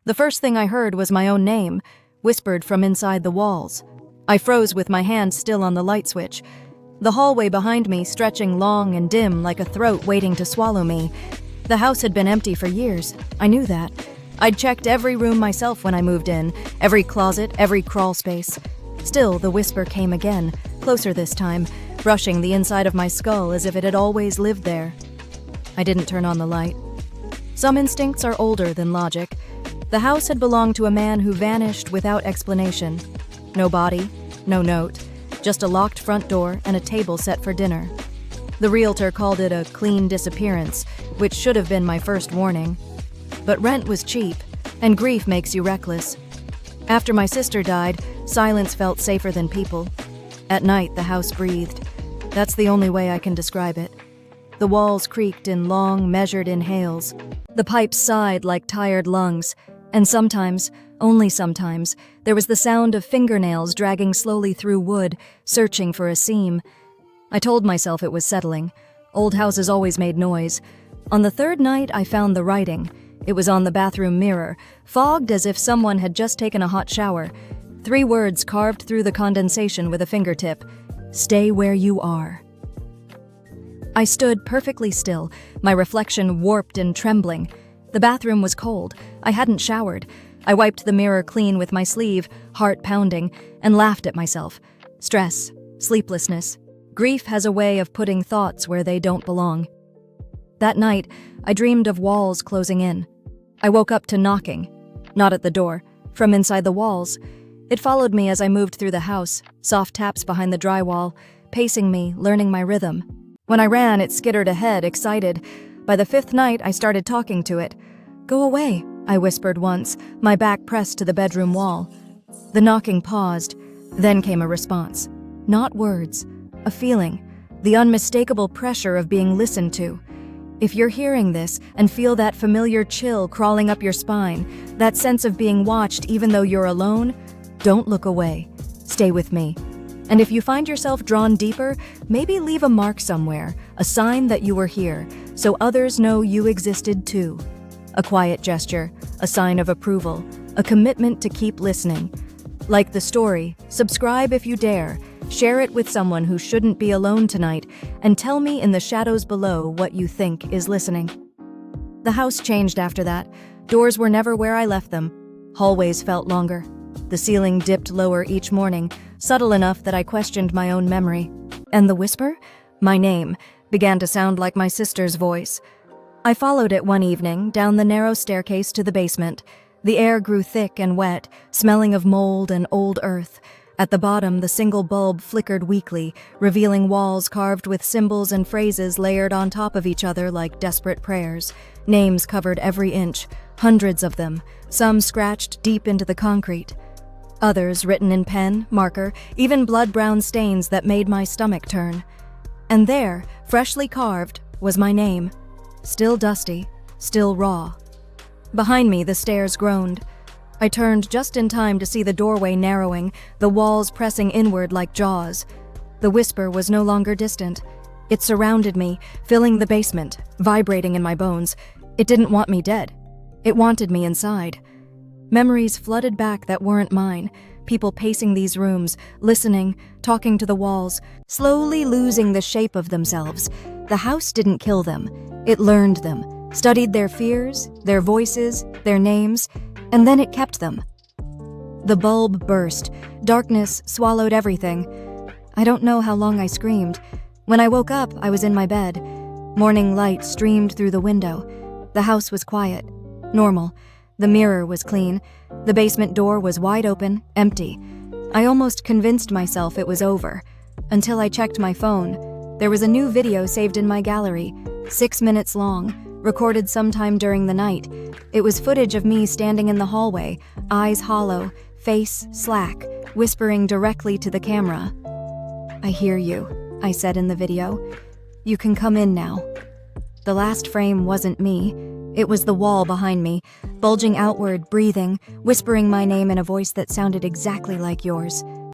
The first thing I heard was my own name, whispered from inside the walls. I froze with my hand still on the light switch. The hallway behind me stretching long and dim like a throat waiting to swallow me. The house had been empty for years. I knew that. I'd checked every room myself when I moved in, every closet, every crawl space. Still, the whisper came again, closer this time, brushing the inside of my skull as if it had always lived there. I didn't turn on the light. Some instincts are older than logic. The house had belonged to a man who vanished without explanation. No body, no note, just a locked front door and a table set for dinner. The realtor called it a clean disappearance, which should have been my first warning. But rent was cheap, and grief makes you reckless. After my sister died, silence felt safer than people. At night, the house breathed. That's the only way I can describe it. The walls creaked in long, measured inhales. The pipes sighed like tired lungs. And sometimes, only sometimes, there was the sound of fingernails dragging slowly through wood, searching for a seam. I told myself it was settling. Old houses always made noise. On the third night, I found the writing. It was on the bathroom mirror, fogged as if someone had just taken a hot shower. 3 words carved through the condensation with a fingertip. Stay where you are. I stood perfectly still, my reflection warped and trembling. The bathroom was cold. I hadn't showered. I wiped the mirror clean with my sleeve, heart pounding, and laughed at myself. Stress, sleeplessness. Grief has a way of putting thoughts where they don't belong. That night, I dreamed of walls closing in. I woke up to knocking. Not at the door, from inside the walls. It followed me as I moved through the house, soft taps behind the drywall, pacing me, learning my rhythm. When I ran, it skittered ahead, excited. By the 5th night, I started talking to it. Go away, I whispered once, my back pressed to the bedroom wall. The knocking paused. Then came a response. Not words, a feeling. The unmistakable pressure of being listened to. If you're hearing this and feel that familiar chill crawling up your spine, that sense of being watched even though you're alone, don't look away. Stay with me. And if you find yourself drawn deeper, maybe leave a mark somewhere, a sign that you were here, so others know you existed too. A quiet gesture, a sign of approval, a commitment to keep listening. Like the story, subscribe if you dare, share it with someone who shouldn't be alone tonight, and tell me in the shadows below what you think is listening. The house changed after that. Doors were never where I left them. Hallways felt longer. The ceiling dipped lower each morning, subtle enough that I questioned my own memory. And the whisper? My name began to sound like my sister's voice. I followed it one evening, down the narrow staircase to the basement. The air grew thick and wet, smelling of mold and old earth. At the bottom, the single bulb flickered weakly, revealing walls carved with symbols and phrases layered on top of each other like desperate prayers. Names covered every inch, hundreds of them, some scratched deep into the concrete. Others written in pen, marker, even blood-brown stains that made my stomach turn. And there, freshly carved, was my name. Still dusty, still raw. Behind me, the stairs groaned. I turned just in time to see the doorway narrowing, the walls pressing inward like jaws. The whisper was no longer distant. It surrounded me, filling the basement, vibrating in my bones. It didn't want me dead. It wanted me inside. Memories flooded back that weren't mine, people pacing these rooms, listening, talking to the walls, slowly losing the shape of themselves. The house didn't kill them. It learned them, studied their fears, their voices, their names, and then it kept them. The bulb burst. Darkness swallowed everything. I don't know how long I screamed. When I woke up, I was in my bed. Morning light streamed through the window. The house was quiet, normal. The mirror was clean. The basement door was wide open, empty. I almost convinced myself it was over. Until I checked my phone. There was a new video saved in my gallery, 6 minutes long, recorded sometime during the night. It was footage of me standing in the hallway, eyes hollow, face slack, whispering directly to the camera. I hear you, I said in the video. You can come in now. The last frame wasn't me. It was the wall behind me, bulging outward, breathing, whispering my name in a voice that sounded exactly like yours.